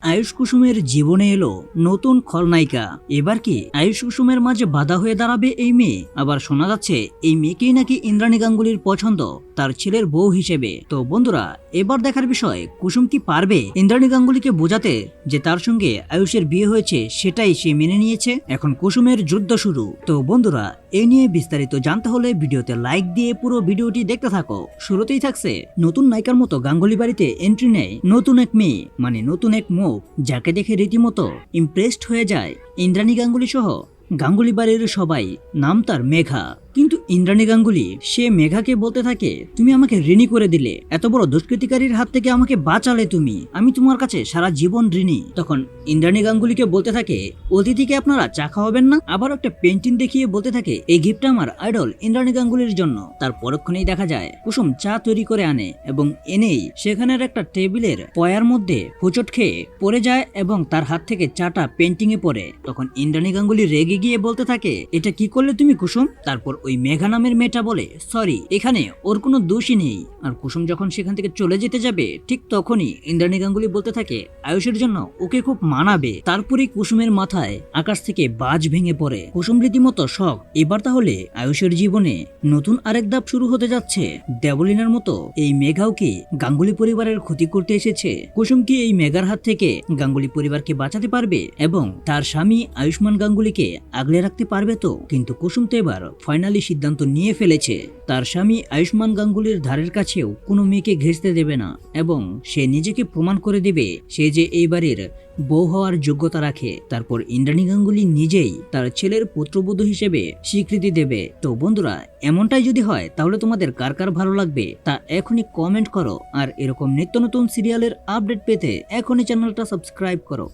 আয়ুষ কুসুমের জীবনে এলো নতুন খলনায়িকা। এবার কি আয়ুষ কুসুমের মাঝে বাধা হয়ে দাঁড়াবে এই মেয়ে? আবার শোনা যাচ্ছে এই মেয়েকেই নাকি ইন্দ্রাণী গাঙ্গুলির পছন্দ তার ছেলের বউ হিসেবে। তো বন্ধুরা, এবার দেখার বিষয় কুসুম কি পারবে ইন্দ্রাণী গাঙ্গুলিকে বোঝাতে যে তার সঙ্গে আয়ুষের বিয়ে হয়েছে সেটাই সে মেনে নিয়েছে। এখন কুসুমের যুদ্ধ শুরু। তো বন্ধুরা, এই নিয়ে বিস্তারিত জানতে হলে ভিডিওতে লাইক দিয়ে পুরো ভিডিওটি দেখতে থাকো। শুরুতেই থাকছে নতুন নায়িকার মতো গাঙ্গুলি বাড়িতে এন্ট্রি নেয় নতুন এক মেয়ে, মানে নতুন এক মুখ, যাকে দেখে রীতিমতো ইমপ্রেসড হয়ে যায় ইন্দ্রাণী গাঙ্গুলি সহ গাঙ্গুলি বাড়ির সবাই। নাম তার মেঘা। কিন্তু ইন্দ্রাণী গাঙ্গুলি সে মেঘাকে বলতে থাকে, তুমি আমাকে ঋণী করে দিলে, এত বড় দুষ্কৃতিকারীর হাত থেকে আমাকে বাঁচালে তুমি, আমি তোমার কাছে সারা জীবন ঋণী। তখন ইন্দ্রাণী গাঙ্গুলিকে বলতে থাকে, অতিথিকে আপনারা চা খাওয়াবেন না? আবার একটা পেন্টিং দেখিয়ে বলতে থাকে, এই গিফটটা আমার আইডল ইন্দ্রাণী গাঙ্গুলির জন্য। তার পরক্ষণেই দেখা যায় কুসুম চা তৈরি করে আনে এবং এনেই সেখানের একটা টেবিলের পয়ার মধ্যে হোঁচট খেয়ে পড়ে যায় এবং তার হাত থেকে চাটা পেন্টিং এ পড়ে। তখন ইন্দ্রাণী গাঙ্গুলি রেগে গিয়ে বলতে থাকে, এটা কি করলে তুমি কুসুম? তারপর ওই মেঘা নামের মেয়েটা বলে, সরি, এখানে ওর কোনো দোষই নেই। আর কুসুম যখন সেখান থেকে চলে যেতে যাবে ঠিক তখনই ইন্দ্রাণী গাঙ্গুলি বলতে থাকে, আয়ুষের জন্য ওকে খুব মানাবে। তারপরে কুসুমের মাথায় আকাশ থেকে বাজ ভেঙে পড়ে। কুসুম রীতিমতো শখ। এবার তাহলে আয়ুষের জীবনে নতুন আরেক ধাপ শুরু হতে যাচ্ছে। দেবলিনার মতো এই মেঘাও কি গাঙ্গুলি পরিবারের ক্ষতি করতে এসেছে? কুসুম কি এই মেঘার হাত থেকে গাঙ্গুলি পরিবারকে বাঁচাতে পারবে এবং তার স্বামী আয়ুষ্মান গাঙ্গুলিকে আগলে রাখতে পারবে? তো কিন্তু কুসুম তো এবার ফাইনালি সিদ্ধান্ত নিয়ে ফেলেছে, তার স্বামী আয়ুষ্মান গাঙ্গুলির ধারের কাছেও কোনো মেয়েকে ঘেঁষতে দেবে না এবং সে নিজেকে প্রমাণ করে দেবে সে যে এই বাড়ির বউ হওয়ার যোগ্যতা রাখে। তারপর ইন্দ্রাণী গাঙ্গুলি নিজেই তার ছেলের পুত্রবধূ হিসেবে স্বীকৃতি দেবে। তো বন্ধুরা, এমনটাই যদি হয় তাহলে তোমাদের কার কার ভালো লাগবে তা এখনই কমেন্ট করো। আর এরকম নিত্য নতুন সিরিয়ালের আপডেট পেতে এখনই চ্যানেলটা সাবস্ক্রাইব করো।